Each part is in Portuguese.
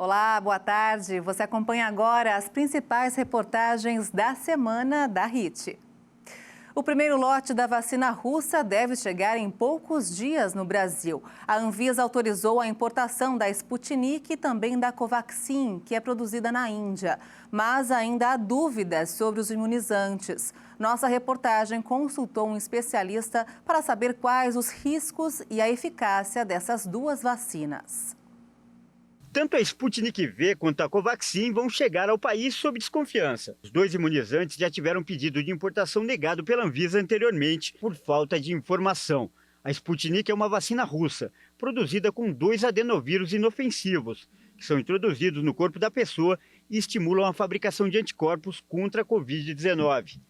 Olá, boa tarde. Você acompanha agora as principais reportagens da semana da HIT. O primeiro lote da vacina russa deve chegar em poucos dias no Brasil. A Anvisa autorizou a importação da Sputnik e também da Covaxin, que é produzida na Índia. Mas ainda há dúvidas sobre os imunizantes. Nossa reportagem consultou um especialista para saber quais os riscos e a eficácia dessas duas vacinas. Tanto a Sputnik V quanto a Covaxin vão chegar ao país sob desconfiança. Os dois imunizantes já tiveram pedido de importação negado pela Anvisa anteriormente por falta de informação. A Sputnik é uma vacina russa, produzida com 2 adenovírus inofensivos, que são introduzidos no corpo da pessoa e estimulam a fabricação de anticorpos contra a Covid-19.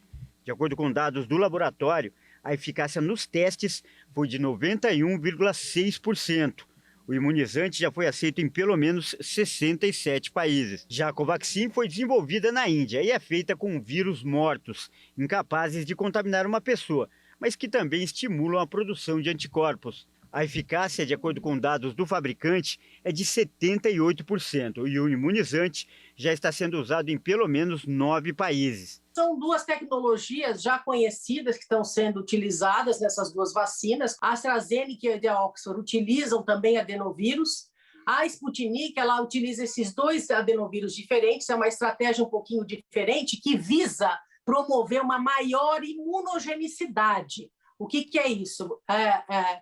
De acordo com dados do laboratório, a eficácia nos testes foi de 91,6%. O imunizante já foi aceito em pelo menos 67 países. Já a Covaxin foi desenvolvida na Índia e é feita com vírus mortos, incapazes de contaminar uma pessoa, mas que também estimulam a produção de anticorpos. A eficácia, de acordo com dados do fabricante, é de 78% e o imunizante já está sendo usado em pelo menos 9 países. São duas tecnologias já conhecidas que estão sendo utilizadas nessas duas vacinas. A AstraZeneca e a Oxford utilizam também adenovírus. A Sputnik, ela utiliza esses 2 adenovírus diferentes, é uma estratégia um pouquinho diferente que visa promover uma maior imunogenicidade. O que é isso?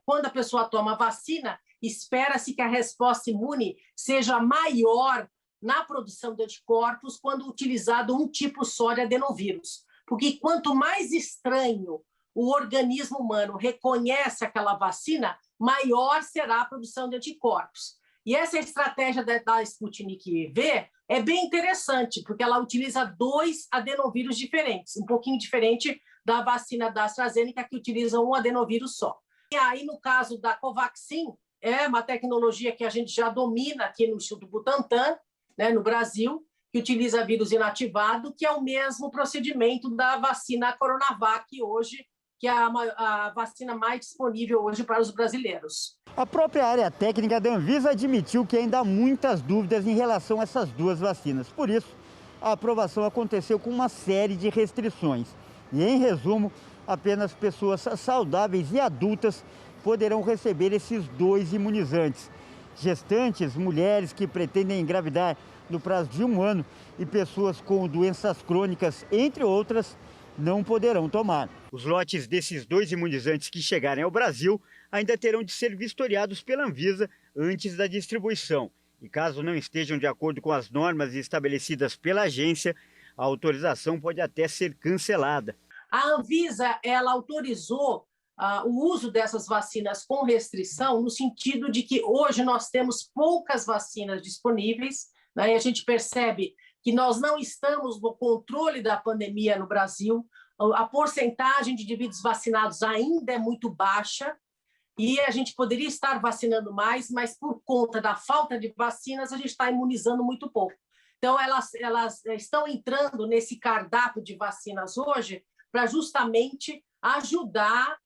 Quando a pessoa toma a vacina, espera-se que a resposta imune seja maior na produção de anticorpos quando utilizado um tipo só de adenovírus. Porque quanto mais estranho o organismo humano reconhece aquela vacina, maior será a produção de anticorpos. E essa estratégia da Sputnik V é bem interessante, porque ela utiliza 2 adenovírus diferentes, um pouquinho diferente da vacina da AstraZeneca, que utiliza um adenovírus só. E aí, no caso da Covaxin, é uma tecnologia que a gente já domina aqui no Instituto Butantan, né, no Brasil, que utiliza vírus inativado, que é o mesmo procedimento da vacina Coronavac hoje, que é a vacina mais disponível hoje para os brasileiros. A própria área técnica da Anvisa admitiu que ainda há muitas dúvidas em relação a essas duas vacinas. Por isso, a aprovação aconteceu com uma série de restrições. E, em resumo, apenas pessoas saudáveis e adultas poderão receber esses 2 imunizantes. Gestantes, mulheres que pretendem engravidar no prazo de 1 ano e pessoas com doenças crônicas, entre outras, não poderão tomar. Os lotes desses 2 imunizantes que chegarem ao Brasil ainda terão de ser vistoriados pela Anvisa antes da distribuição. E caso não estejam de acordo com as normas estabelecidas pela agência, a autorização pode até ser cancelada. A Anvisa, ela autorizou o uso dessas vacinas com restrição, no sentido de que hoje nós temos poucas vacinas disponíveis, né? E a gente percebe que nós não estamos no controle da pandemia no Brasil, a porcentagem de indivíduos vacinados ainda é muito baixa, e a gente poderia estar vacinando mais, mas por conta da falta de vacinas, a gente está imunizando muito pouco. Então, elas estão entrando nesse cardápio de vacinas hoje para justamente ajudar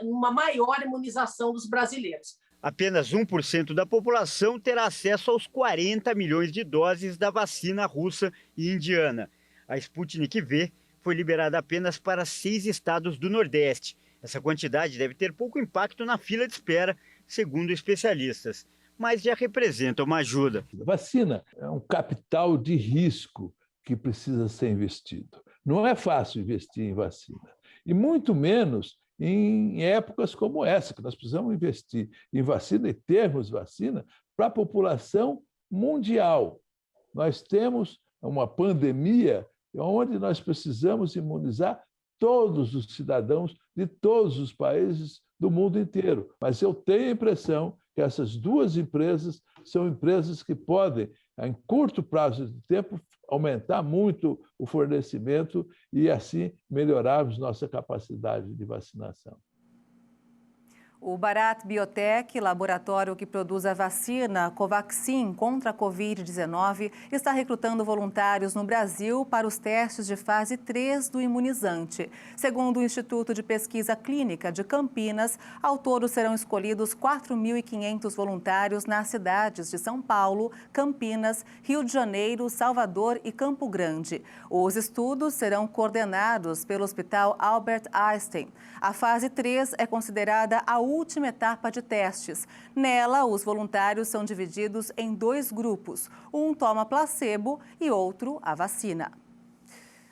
numa maior imunização dos brasileiros. Apenas 1% da população terá acesso aos 40 milhões de doses da vacina russa e indiana. A Sputnik V foi liberada apenas para 6 estados do Nordeste. Essa quantidade deve ter pouco impacto na fila de espera, segundo especialistas, mas já representa uma ajuda. A vacina é um capital de risco que precisa ser investido. Não é fácil investir em vacina, e muito menos em épocas como essa, que nós precisamos investir em vacina e termos vacina para a população mundial. Nós temos uma pandemia onde nós precisamos imunizar todos os cidadãos de todos os países do mundo inteiro. Mas eu tenho a impressão que essas 2 empresas são empresas que podem, em curto prazo de tempo, aumentar muito o fornecimento e, assim, melhorarmos nossa capacidade de vacinação. O Bharat Biotech, laboratório que produz a vacina Covaxin contra a Covid-19, está recrutando voluntários no Brasil para os testes de fase 3 do imunizante. Segundo o Instituto de Pesquisa Clínica de Campinas, ao todo serão escolhidos 4.500 voluntários nas cidades de São Paulo, Campinas, Rio de Janeiro, Salvador e Campo Grande. Os estudos serão coordenados pelo Hospital Albert Einstein. A fase 3 é considerada a última etapa de testes. Nela, os voluntários são divididos em 2 grupos. Um toma placebo e outro a vacina.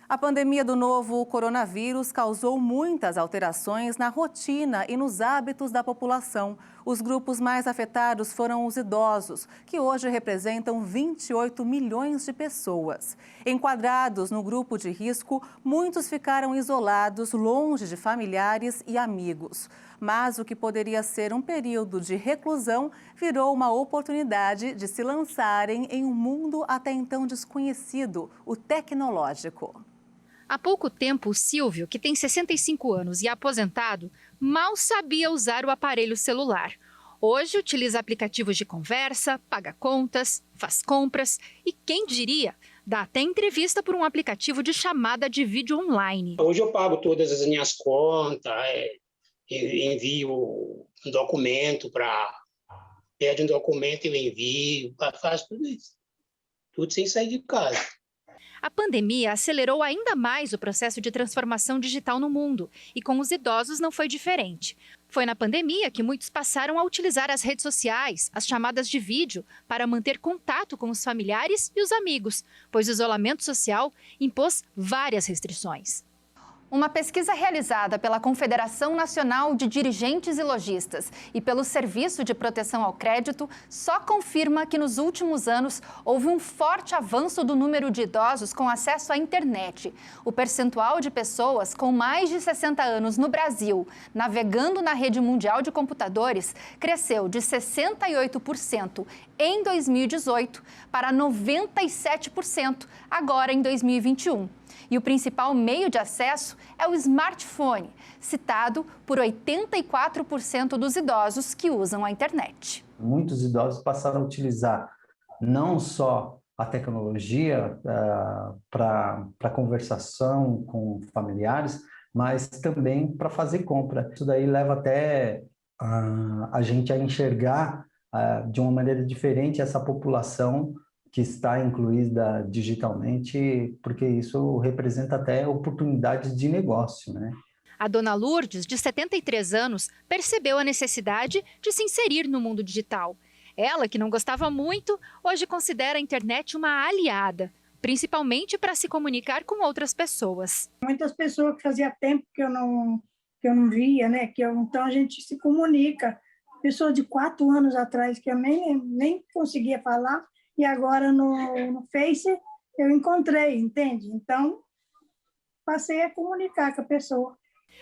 A pandemia do novo coronavírus causou muitas alterações na rotina e nos hábitos da população. Os grupos mais afetados foram os idosos, que hoje representam 28 milhões de pessoas. Enquadrados no grupo de risco, muitos ficaram isolados, longe de familiares e amigos. Mas o que poderia ser um período de reclusão virou uma oportunidade de se lançarem em um mundo até então desconhecido, o tecnológico. Há pouco tempo, o Silvio, que tem 65 anos e é aposentado, mal sabia usar o aparelho celular. Hoje utiliza aplicativos de conversa, paga contas, faz compras e, quem diria, dá até entrevista por um aplicativo de chamada de vídeo online. Hoje eu pago todas as minhas contas, envio um documento pede um documento, eu envio, faço tudo isso. Tudo sem sair de casa. A pandemia acelerou ainda mais o processo de transformação digital no mundo e com os idosos não foi diferente. Foi na pandemia que muitos passaram a utilizar as redes sociais, as chamadas de vídeo, para manter contato com os familiares e os amigos, pois o isolamento social impôs várias restrições. Uma pesquisa realizada pela Confederação Nacional de Dirigentes e Lojistas e pelo Serviço de Proteção ao Crédito só confirma que nos últimos anos houve um forte avanço do número de idosos com acesso à internet. O percentual de pessoas com mais de 60 anos no Brasil navegando na rede mundial de computadores cresceu de 68% em 2018 para 97% agora em 2021. E o principal meio de acesso é o smartphone, citado por 84% dos idosos que usam a internet. Muitos idosos passaram a utilizar não só a tecnologia para conversação com familiares, mas também para fazer compra. Isso daí leva até a gente a enxergar de uma maneira diferente essa população que está incluída digitalmente, porque isso representa até oportunidades de negócio, né? A dona Lourdes, de 73 anos, percebeu a necessidade de se inserir no mundo digital. Ela, que não gostava muito, hoje considera a internet uma aliada, principalmente para se comunicar com outras pessoas. Muitas pessoas que fazia tempo que eu não via, né? Então a gente se comunica. Pessoa de 4 anos atrás que eu nem conseguia falar, e agora no Face eu encontrei, entende? Então, passei a comunicar com a pessoa.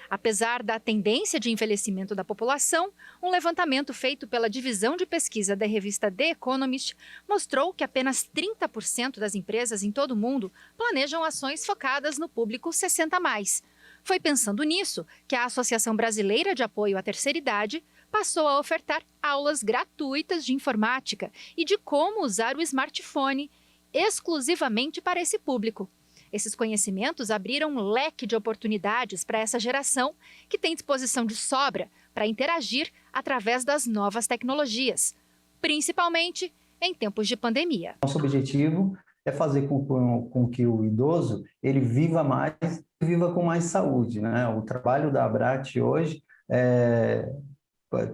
Apesar da tendência de envelhecimento da população, um levantamento feito pela divisão de pesquisa da revista The Economist mostrou que apenas 30% das empresas em todo o mundo planejam ações focadas no público 60+. Foi pensando nisso que a Associação Brasileira de Apoio à Terceira Idade passou a ofertar aulas gratuitas de informática e de como usar o smartphone exclusivamente para esse público. Esses conhecimentos abriram um leque de oportunidades para essa geração que tem disposição de sobra para interagir através das novas tecnologias, principalmente em tempos de pandemia. Nosso objetivo é fazer com que o idoso ele viva mais, viva com mais saúde, né? O trabalho da Abrat hoje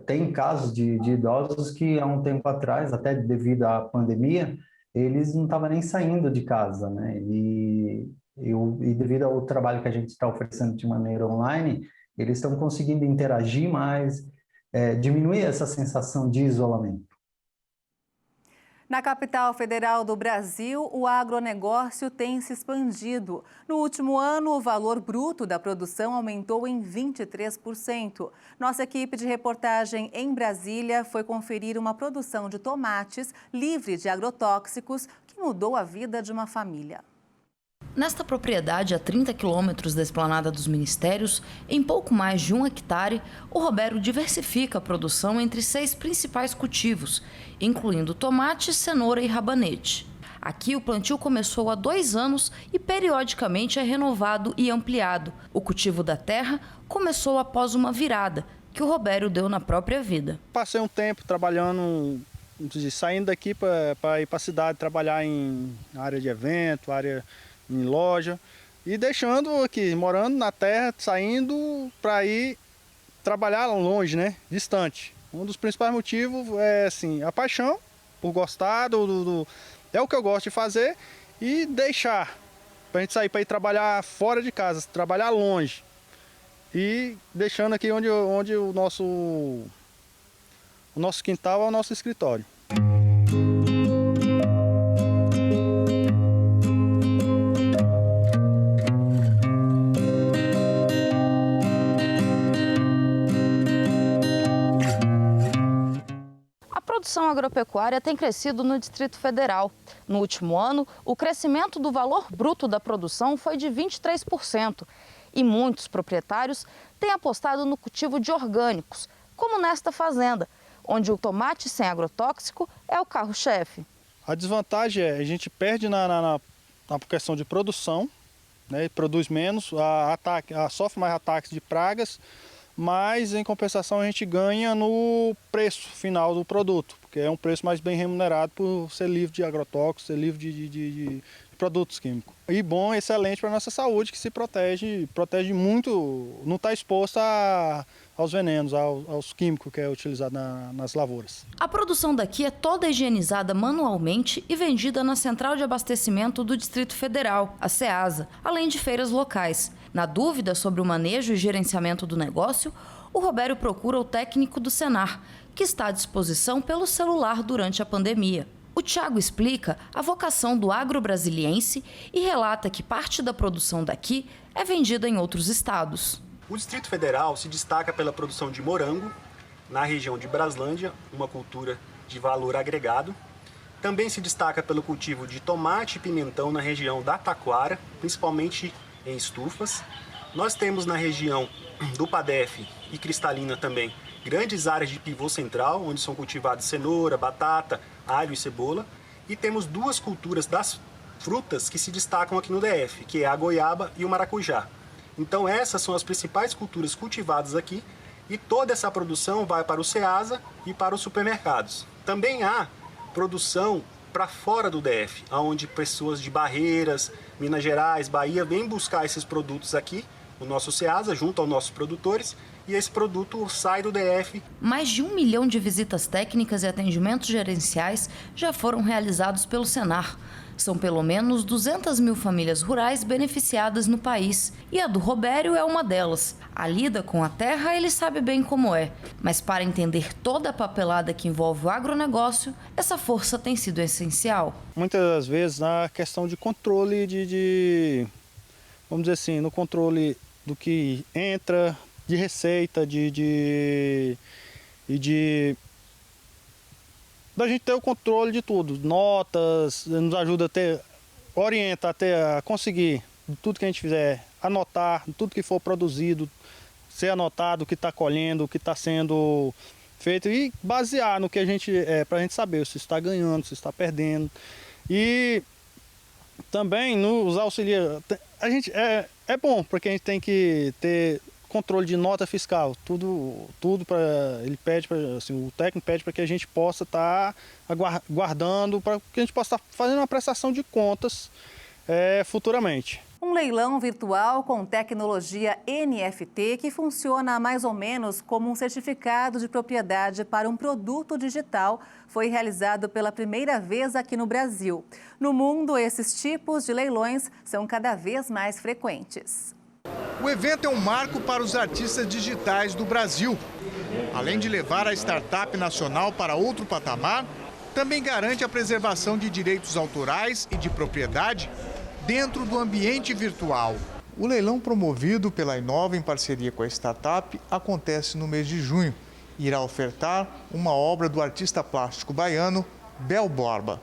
tem casos de idosos que há um tempo atrás, até devido à pandemia, eles não estavam nem saindo de casa, né? E devido ao trabalho que a gente está oferecendo de maneira online, eles estão conseguindo interagir mais, diminuir essa sensação de isolamento. Na capital federal do Brasil, o agronegócio tem se expandido. No último ano, o valor bruto da produção aumentou em 23%. Nossa equipe de reportagem em Brasília foi conferir uma produção de tomates livre de agrotóxicos que mudou a vida de uma família. Nesta propriedade, a 30 quilômetros da Esplanada dos Ministérios, em pouco mais de 1 hectare, o Robério diversifica a produção entre 6 principais cultivos, incluindo tomate, cenoura e rabanete. Aqui o plantio começou há 2 anos e periodicamente é renovado e ampliado. O cultivo da terra começou após uma virada que o Robério deu na própria vida. Passei um tempo trabalhando, saindo daqui para ir para a cidade, trabalhar em área de evento, área em loja, e deixando aqui, morando na terra, saindo para ir trabalhar longe, né, distante. Um dos principais motivos é assim, a paixão por gostar é o que eu gosto de fazer, e deixar para a gente sair para ir trabalhar fora de casa, trabalhar longe, e deixando aqui onde o nosso quintal é o nosso escritório. A produção agropecuária tem crescido no Distrito Federal. No último ano, o crescimento do valor bruto da produção foi de 23%. E muitos proprietários têm apostado no cultivo de orgânicos, como nesta fazenda, onde o tomate sem agrotóxico é o carro-chefe. A desvantagem é a gente perde na questão de produção, né, produz menos, sofre mais ataques de pragas, mas em compensação a gente ganha no preço final do produto, porque é um preço mais bem remunerado por ser livre de agrotóxicos, ser livre de produtos químicos. E bom, excelente para a nossa saúde, que se protege muito, não está exposto aos venenos, aos químicos que é utilizado nas lavouras. A produção daqui é toda higienizada manualmente e vendida na Central de Abastecimento do Distrito Federal, a CEASA, além de feiras locais. Na dúvida sobre o manejo e gerenciamento do negócio, o Robério procura o técnico do Senar, que está à disposição pelo celular durante a pandemia. O Thiago explica a vocação do agro-brasiliense e relata que parte da produção daqui é vendida em outros estados. O Distrito Federal se destaca pela produção de morango, na região de Braslândia, uma cultura de valor agregado. Também se destaca pelo cultivo de tomate e pimentão na região da Taquara, principalmente em estufas. Nós temos na região do Padef e Cristalina também grandes áreas de pivô central, onde são cultivados cenoura, batata, alho e cebola. E temos 2 culturas das frutas que se destacam aqui no DF, que é a goiaba e o maracujá. Então essas são as principais culturas cultivadas aqui, e toda essa produção vai para o CEASA e para os supermercados. Também há produção para fora do DF, onde pessoas de Barreiras, Minas Gerais, Bahia vêm buscar esses produtos aqui, o nosso CEASA, junto aos nossos produtores, e esse produto sai do DF. Mais de 1 milhão de visitas técnicas e atendimentos gerenciais já foram realizados pelo Senar. São pelo menos 200 mil famílias rurais beneficiadas no país, e a do Robério é uma delas. A lida com a terra ele sabe bem como é, mas para entender toda a papelada que envolve o agronegócio, essa força tem sido essencial. Muitas vezes na questão de controle vamos dizer assim, no controle do que entra, de receita, da gente ter o controle de tudo, notas, nos ajuda orienta até a conseguir tudo que a gente fizer, anotar, tudo que for produzido, ser anotado o que está colhendo, o que está sendo feito, e basear no que a gente para a gente saber se está ganhando, se está perdendo. E também nos auxilia, a gente é bom, porque a gente tem que ter controle de nota fiscal, tudo para ele pede, assim, o técnico pede para que a gente possa estar guardando, para que a gente possa estar fazendo uma prestação de contas futuramente. Um leilão virtual com tecnologia NFT que funciona mais ou menos como um certificado de propriedade para um produto digital foi realizado pela primeira vez aqui no Brasil. No mundo, esses tipos de leilões são cada vez mais frequentes. O evento é um marco para os artistas digitais do Brasil. Além de levar a startup nacional para outro patamar, também garante a preservação de direitos autorais e de propriedade dentro do ambiente virtual. O leilão promovido pela Inova em parceria com a startup acontece no mês de junho e irá ofertar uma obra do artista plástico baiano Bel Borba.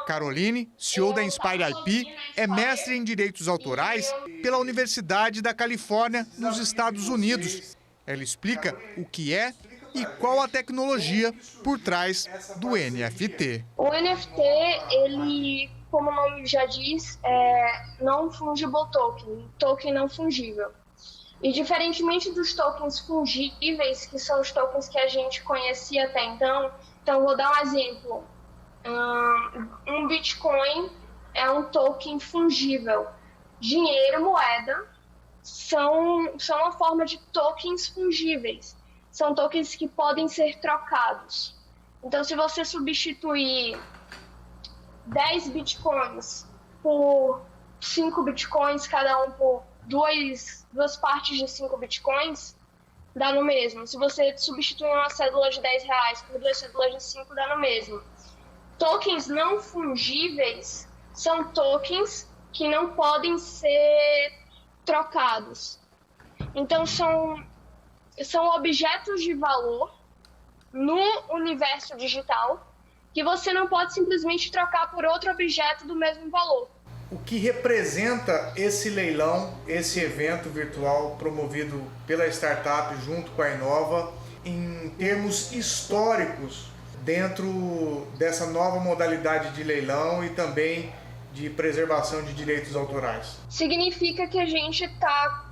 Caroline, CEO da Inspire IP, é mestre em direitos autorais pela Universidade da Califórnia, nos Estados Unidos. Ela explica o que é e qual a tecnologia por trás do NFT. O NFT, ele, como o nome já diz, é non-fungible token não fungível. E diferentemente dos tokens fungíveis, que são os tokens que a gente conhecia até então, vou dar um exemplo. Um Bitcoin é um token fungível. Dinheiro, moeda, são uma forma de tokens fungíveis. São tokens que podem ser trocados. Então, se você substituir 10 Bitcoins por 5 Bitcoins, cada um por duas partes de 5 Bitcoins, dá no mesmo. Se você substituir uma cédula de R$10 por 2 cédulas de 5, dá no mesmo. Tokens não fungíveis são tokens que não podem ser trocados. Então, são objetos de valor no universo digital que você não pode simplesmente trocar por outro objeto do mesmo valor. O que representa esse leilão, esse evento virtual promovido pela startup junto com a Inova, em termos históricos, dentro dessa nova modalidade de leilão e também de preservação de direitos autorais? Significa que a gente está,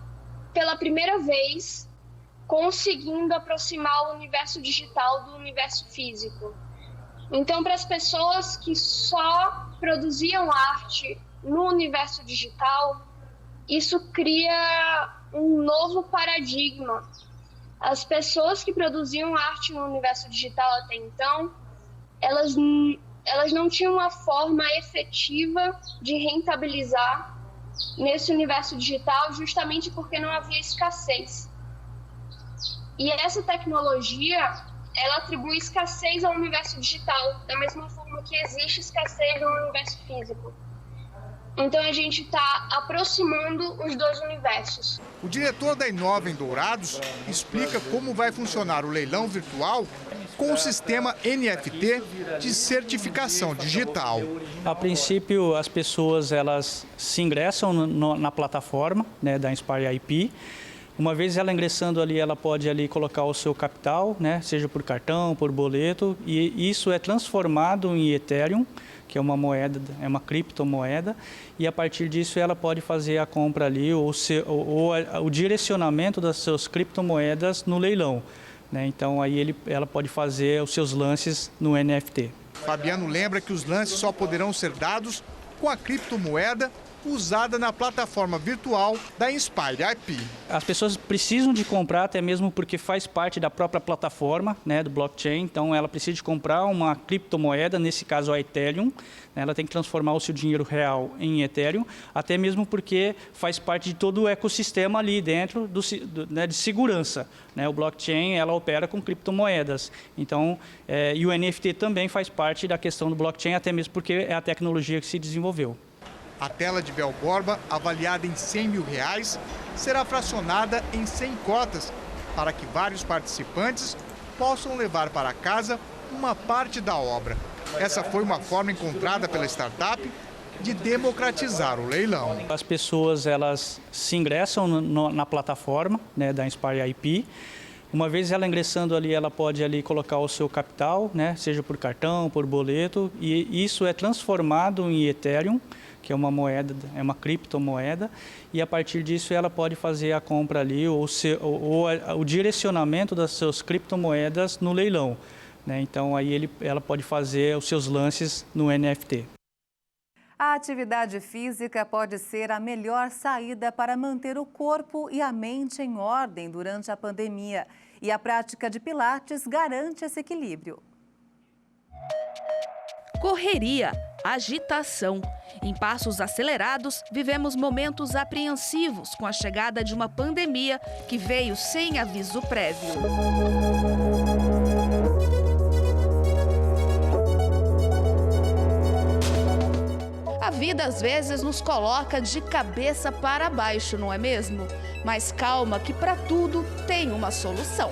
pela primeira vez, conseguindo aproximar o universo digital do universo físico. Então, para as pessoas que só produziam arte no universo digital, isso cria um novo paradigma. As pessoas que produziam arte no universo digital até então, elas não tinham uma forma efetiva de rentabilizar nesse universo digital, justamente porque não havia escassez. E essa tecnologia, ela atribui escassez ao universo digital, da mesma forma que existe escassez no universo físico. Então a gente está aproximando os dois universos. O diretor da Inova em Dourados explica como vai funcionar o leilão virtual com o sistema NFT de certificação digital. A princípio, as pessoas elas se ingressam na plataforma, né, da Inspire IP. Uma vez ela ingressando ali, ela pode ali colocar o seu capital, né, seja por cartão, por boleto, e isso é transformado em Ethereum, que é uma moeda, é uma criptomoeda, e a partir disso ela pode fazer a compra ali ou o direcionamento das suas criptomoedas no leilão, né? Então aí ela pode fazer os seus lances no NFT. Fabiano lembra que os lances só poderão ser dados com a criptomoeda usada na plataforma virtual da Inspire IP. As pessoas precisam de comprar, até mesmo porque faz parte da própria plataforma, né, do blockchain, então ela precisa de comprar uma criptomoeda, nesse caso a Ethereum, né, ela tem que transformar o seu dinheiro real em Ethereum, até mesmo porque faz parte de todo o ecossistema ali dentro né, de segurança. Né, o blockchain ela opera com criptomoedas, então, e o NFT também faz parte da questão do blockchain, até mesmo porque é a tecnologia que se desenvolveu. A tela de Bel Borba, avaliada em R$100 mil, será fracionada em 100 cotas para que vários participantes possam levar para casa uma parte da obra. Essa foi uma forma encontrada pela startup de democratizar o leilão. As pessoas elas se ingressam na plataforma, né, da Inspire IP. Uma vez ela ingressando ali, ela pode ali colocar o seu capital, né, seja por cartão, por boleto, e isso é transformado em Ethereum, que é uma moeda, é uma criptomoeda, e a partir disso ela pode fazer a compra ali ou o direcionamento das suas criptomoedas no leilão, né? Então aí ela pode fazer os seus lances no NFT. A atividade física pode ser a melhor saída para manter o corpo e a mente em ordem durante a pandemia. E a prática de pilates garante esse equilíbrio. Correria, agitação. Em passos acelerados, vivemos momentos apreensivos com a chegada de uma pandemia que veio sem aviso prévio. A vida às vezes nos coloca de cabeça para baixo, não é mesmo? Mas calma que para tudo tem uma solução.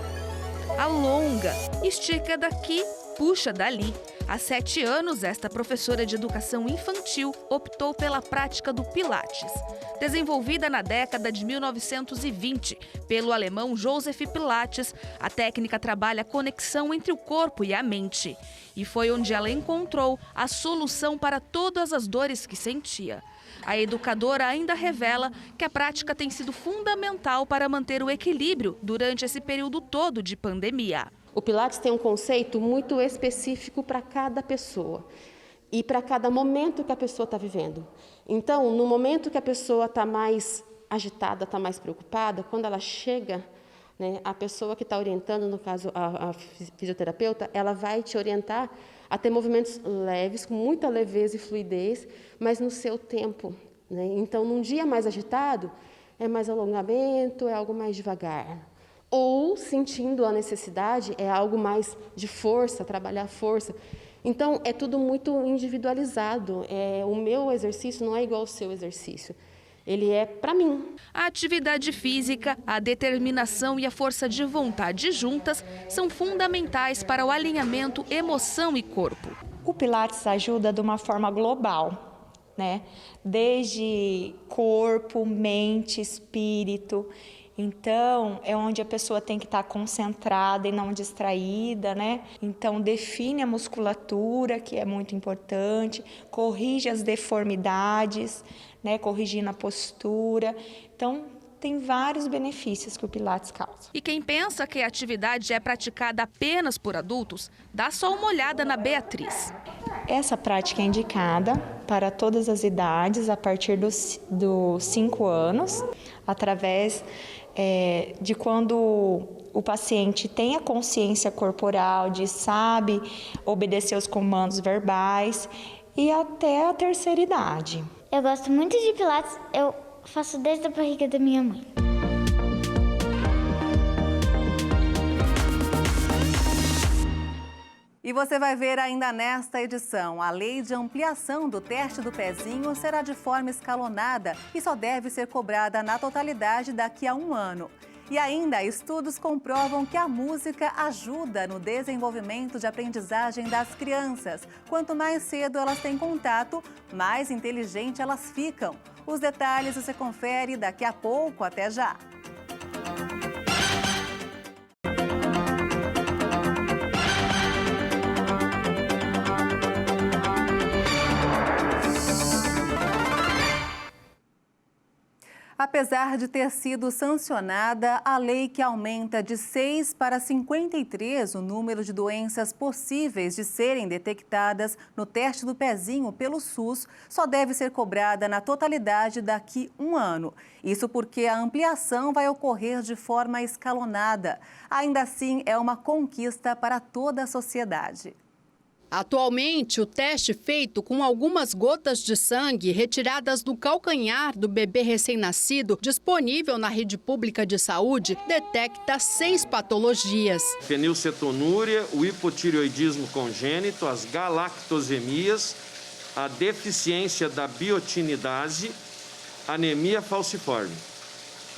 Alonga, estica daqui, puxa dali. Há 7 anos, esta professora de educação infantil optou pela prática do Pilates. Desenvolvida na década de 1920 pelo alemão Joseph Pilates, a técnica trabalha a conexão entre o corpo e a mente. E foi onde ela encontrou a solução para todas as dores que sentia. A educadora ainda revela que a prática tem sido fundamental para manter o equilíbrio durante esse período todo de pandemia. O Pilates tem um conceito muito específico para cada pessoa e para cada momento que a pessoa está vivendo. Então, no momento que a pessoa está mais agitada, está mais preocupada, quando ela chega, né, a pessoa que está orientando, no caso a fisioterapeuta, ela vai te orientar a ter movimentos leves, com muita leveza e fluidez, mas no seu tempo, né? Então, num dia mais agitado, é mais alongamento, é algo mais devagar. Ou, sentindo a necessidade, é algo mais de força, trabalhar a força. Então, é tudo muito individualizado. O meu exercício não é igual ao seu exercício. Ele é para mim. A atividade física, a determinação e a força de vontade juntas são fundamentais para o alinhamento emoção e corpo. O Pilates ajuda de uma forma global, né? Desde corpo, mente, espírito. Então, é onde a pessoa tem que estar concentrada e não distraída, né? Então, define a musculatura, que é muito importante, corrige as deformidades, né? Corrigindo a postura. Então, tem vários benefícios que o Pilates causa. E quem pensa que a atividade é praticada apenas por adultos, dá só uma olhada na Beatriz. Essa prática é indicada para todas as idades, a partir dos 5 anos, através de quando o paciente tem a consciência corporal, de sabe obedecer os comandos verbais e até a terceira idade. Eu gosto muito de Pilates, eu faço desde a barriga da minha mãe. E você vai ver ainda nesta edição, a lei de ampliação do teste do pezinho será de forma escalonada e só deve ser cobrada na totalidade daqui a 1 ano. E ainda, estudos comprovam que a música ajuda no desenvolvimento de aprendizagem das crianças. Quanto mais cedo elas têm contato, mais inteligentes elas ficam. Os detalhes você confere daqui a pouco, até já! Apesar de ter sido sancionada, a lei que aumenta de 6 para 53 o número de doenças possíveis de serem detectadas no teste do pezinho pelo SUS só deve ser cobrada na totalidade daqui a 1 ano. Isso porque a ampliação vai ocorrer de forma escalonada. Ainda assim, é uma conquista para toda a sociedade. Atualmente, o teste feito com algumas gotas de sangue retiradas do calcanhar do bebê recém-nascido, disponível na rede pública de saúde, detecta 6 patologias. Fenilcetonúria, o hipotireoidismo congênito, as galactosemias, a deficiência da biotinidase, anemia falciforme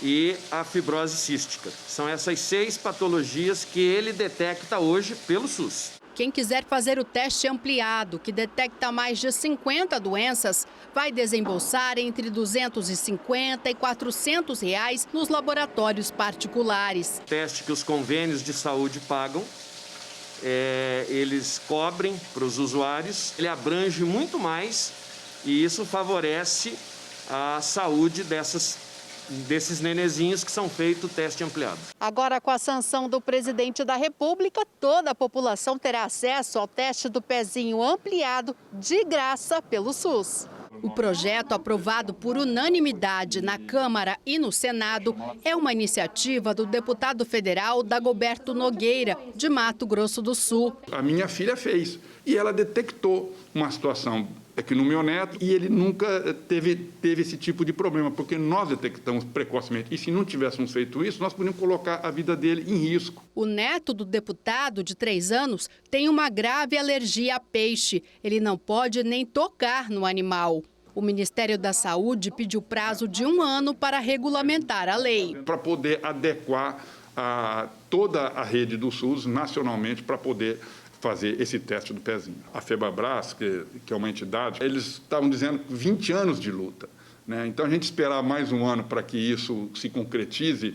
e a fibrose cística. São essas 6 patologias que ele detecta hoje pelo SUS. Quem quiser fazer o teste ampliado, que detecta mais de 50 doenças, vai desembolsar entre R$ 250 e R$ 400 nos laboratórios particulares. Teste que os convênios de saúde pagam, eles cobrem para os usuários, ele abrange muito mais e isso favorece a saúde desses nenezinhos que são feito o teste ampliado. Agora, com a sanção do presidente da República, toda a população terá acesso ao teste do pezinho ampliado de graça pelo SUS. O projeto, aprovado por unanimidade na Câmara e no Senado, é uma iniciativa do deputado federal Dagoberto Nogueira, de Mato Grosso do Sul. A minha filha fez e ela detectou uma situação aqui no meu neto e ele nunca teve esse tipo de problema, porque nós detectamos precocemente. E se não tivéssemos feito isso, nós podíamos colocar a vida dele em risco. O neto do deputado, de 3 anos, tem uma grave alergia a peixe. Ele não pode nem tocar no animal. O Ministério da Saúde pediu prazo de 1 ano para regulamentar a lei. Para poder adequar toda a rede do SUS nacionalmente, para poder fazer esse teste do pezinho. A FEBABRAS, que é uma entidade, eles estavam dizendo 20 anos de luta. Então, a gente esperar mais um ano para que isso se concretize,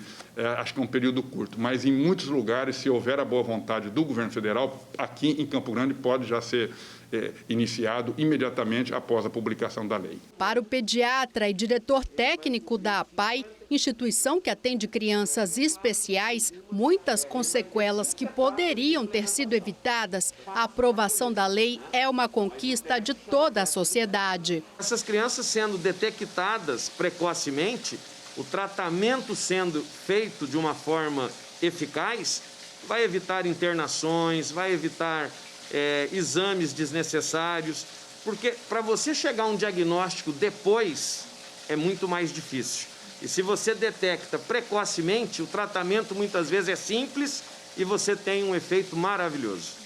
acho que é um período curto. Mas, em muitos lugares, se houver a boa vontade do governo federal, aqui em Campo Grande pode já ser iniciado imediatamente após a publicação da lei. Para o pediatra e diretor técnico da APAI, instituição que atende crianças especiais, muitas com sequelas que poderiam ter sido evitadas, a aprovação da lei é uma conquista de toda a sociedade. Essas crianças sendo detectadas precocemente, o tratamento sendo feito de uma forma eficaz, vai evitar internações, vai evitar exames desnecessários, porque para você chegar a um diagnóstico depois é muito mais difícil. E se você detecta precocemente, o tratamento muitas vezes é simples e você tem um efeito maravilhoso.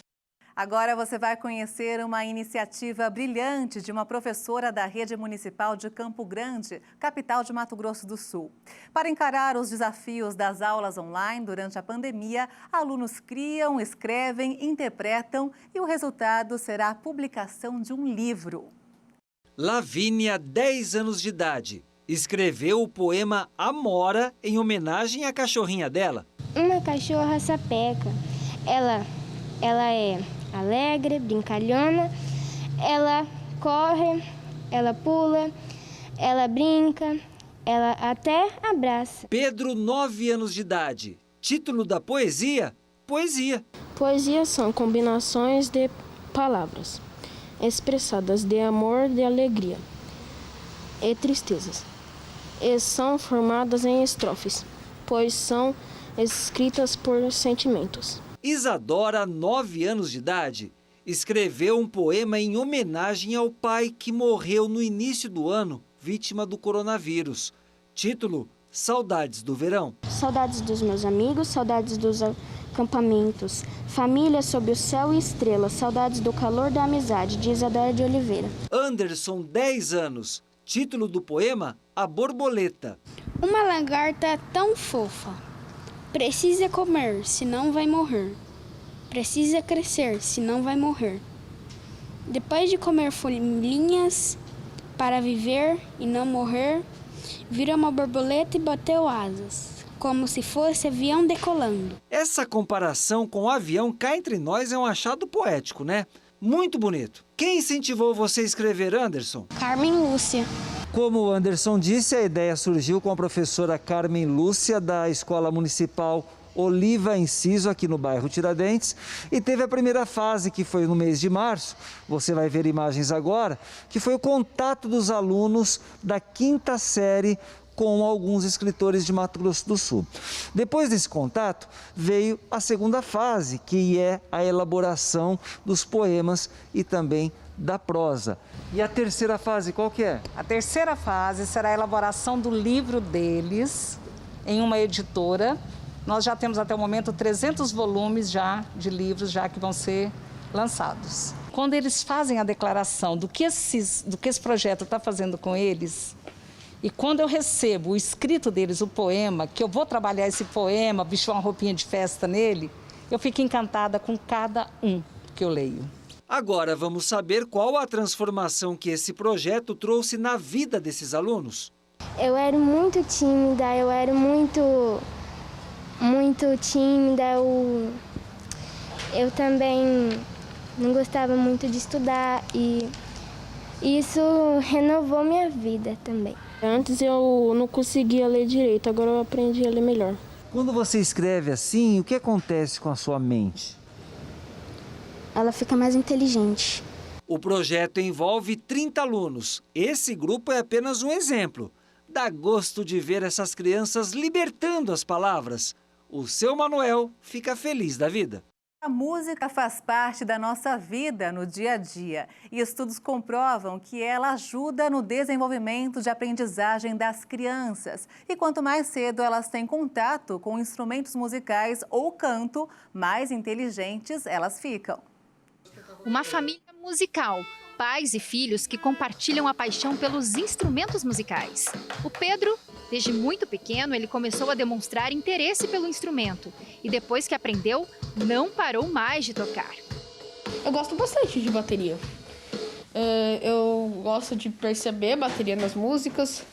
Agora você vai conhecer uma iniciativa brilhante de uma professora da Rede Municipal de Campo Grande, capital de Mato Grosso do Sul. Para encarar os desafios das aulas online durante a pandemia, alunos criam, escrevem, interpretam e o resultado será a publicação de um livro. Lavínia, 10 anos de idade, escreveu o poema Amora em homenagem à cachorrinha dela. Uma cachorra sapeca. Ela é alegre, brincalhona, ela corre, ela pula, ela brinca, ela até abraça. Pedro, 9 anos de idade. Título da poesia? Poesia. Poesia são combinações de palavras expressadas de amor, de alegria e tristezas. E são formadas em estrofes, pois são escritas por sentimentos. Isadora, 9 anos de idade, escreveu um poema em homenagem ao pai que morreu no início do ano, vítima do coronavírus. Título: Saudades do Verão. Saudades dos meus amigos, saudades dos acampamentos, família sob o céu e estrelas, saudades do calor da amizade, de Isadora de Oliveira. Anderson, 10 anos. Título do poema: A Borboleta. Uma lagarta tão fofa. Precisa comer, senão vai morrer. Precisa crescer, senão vai morrer. Depois de comer folhinhas para viver e não morrer, virou uma borboleta e bateu asas, como se fosse avião decolando. Essa comparação com o avião cá entre nós é um achado poético, né? Muito bonito. Quem incentivou você a escrever, Anderson? Carmen Lúcia. Como o Anderson disse, a ideia surgiu com a professora Carmen Lúcia, da Escola Municipal Oliva Enciso, aqui no bairro Tiradentes, e teve a primeira fase, que foi no mês de março, você vai ver imagens agora, que foi o contato dos alunos da 5ª série com alguns escritores de Mato Grosso do Sul. Depois desse contato, veio a segunda fase, que é a elaboração dos poemas e também da prosa. E a terceira fase, qual que é? A terceira fase será a elaboração do livro deles em uma editora. Nós já temos até o momento 300 volumes já de livros já que vão ser lançados. Quando eles fazem a declaração do que esse projeto está fazendo com eles, e quando eu recebo o escrito deles, o poema, que eu vou trabalhar esse poema, vestir uma roupinha de festa nele, eu fico encantada com cada um que eu leio. Agora vamos saber qual a transformação que esse projeto trouxe na vida desses alunos. Eu era muito tímida, eu também não gostava muito de estudar e isso renovou minha vida também. Antes eu não conseguia ler direito, agora eu aprendi a ler melhor. Quando você escreve assim, o que acontece com a sua mente? Ela fica mais inteligente. O projeto envolve 30 alunos. Esse grupo é apenas um exemplo. Dá gosto de ver essas crianças libertando as palavras. O seu Manuel fica feliz da vida. A música faz parte da nossa vida no dia a dia e estudos comprovam que ela ajuda no desenvolvimento de aprendizagem das crianças. E quanto mais cedo elas têm contato com instrumentos musicais ou canto, mais inteligentes elas ficam. Uma família musical, pais e filhos que compartilham a paixão pelos instrumentos musicais. O Pedro, desde muito pequeno, ele começou a demonstrar interesse pelo instrumento e depois que aprendeu, não parou mais de tocar. Eu gosto bastante de bateria. Eu gosto de perceber a bateria nas músicas,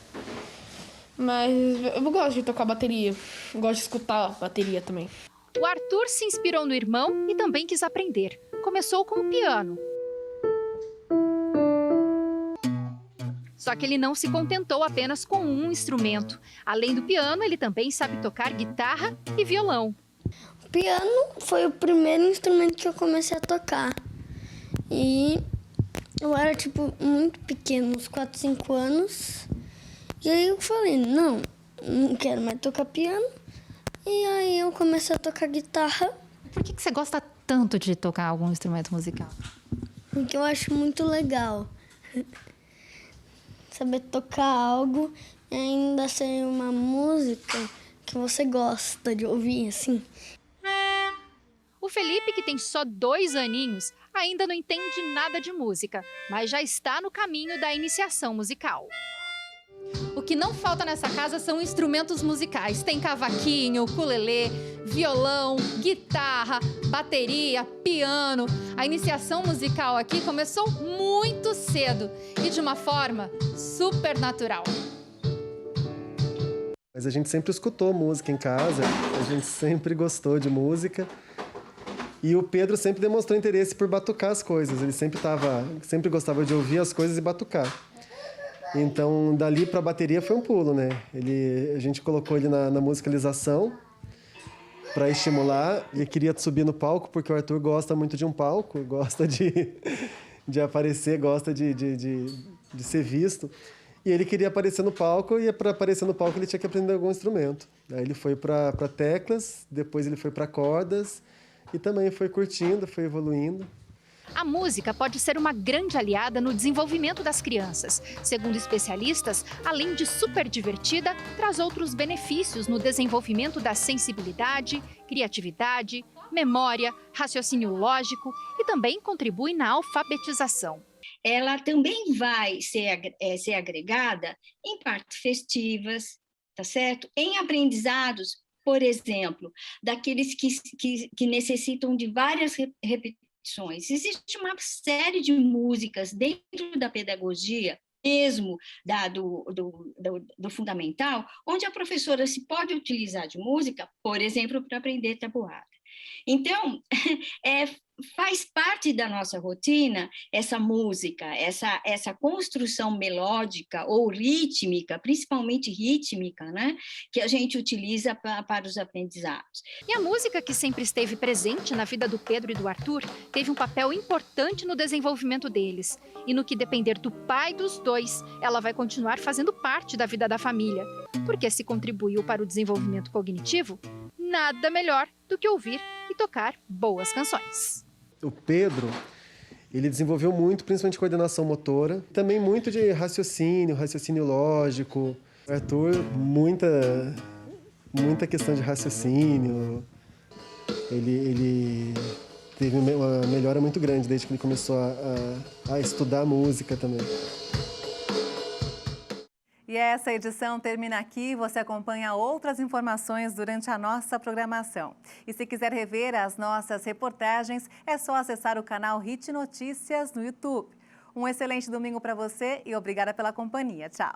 mas eu gosto de tocar bateria. Eu gosto de escutar a bateria também. O Arthur se inspirou no irmão e também quis aprender. Começou com o piano. Só que ele não se contentou apenas com um instrumento. Além do piano, ele também sabe tocar guitarra e violão. O piano foi o primeiro instrumento que eu comecei a tocar. E eu era, muito pequeno, uns 4, 5 anos. E aí eu falei, não quero mais tocar piano. E aí eu comecei a tocar guitarra. Por que você gosta tanto de tocar algum instrumento musical? Porque eu acho muito legal. Saber tocar algo e ainda ser uma música que você gosta de ouvir, assim. O Felipe, que tem só 2 aninhos, ainda não entende nada de música, mas já está no caminho da iniciação musical. O que não falta nessa casa são instrumentos musicais. Tem cavaquinho, ukulele, violão, guitarra, bateria, piano. A iniciação musical aqui começou muito cedo e de uma forma super natural. Mas a gente sempre escutou música em casa, a gente sempre gostou de música. E o Pedro sempre demonstrou interesse por batucar as coisas. Ele sempre gostava de ouvir as coisas e batucar. Então, dali para a bateria foi um pulo, né? A gente colocou ele na musicalização para estimular. Ele queria subir no palco, porque o Arthur gosta muito de um palco, gosta de aparecer, gosta de ser visto. E ele queria aparecer no palco, e para aparecer no palco ele tinha que aprender algum instrumento. Aí ele foi para teclas, depois ele foi para cordas, e também foi curtindo, foi evoluindo. A música pode ser uma grande aliada no desenvolvimento das crianças. Segundo especialistas, além de super divertida, traz outros benefícios no desenvolvimento da sensibilidade, criatividade, memória, raciocínio lógico e também contribui na alfabetização. Ela também vai ser agregada em partes festivas, tá certo? Em aprendizados, por exemplo, daqueles que necessitam de várias repetições. Existe uma série de músicas dentro da pedagogia, mesmo do fundamental, onde a professora se pode utilizar de música, por exemplo, para aprender tabuada. Então, faz parte da nossa rotina essa música, essa construção melódica ou rítmica, principalmente rítmica, né, que a gente utiliza para os aprendizados. E a música, que sempre esteve presente na vida do Pedro e do Arthur, teve um papel importante no desenvolvimento deles. E no que depender do pai dos dois, ela vai continuar fazendo parte da vida da família. Porque se contribuiu para o desenvolvimento cognitivo, nada melhor do que ouvir e tocar boas canções. O Pedro, ele desenvolveu muito, principalmente coordenação motora, também muito de raciocínio lógico. O Arthur, muita questão de raciocínio. Ele teve uma melhora muito grande desde que ele começou a estudar música também. E essa edição termina aqui. Você acompanha outras informações durante a nossa programação. E se quiser rever as nossas reportagens, é só acessar o canal HIT Notícias no YouTube. Um excelente domingo para você e obrigada pela companhia. Tchau!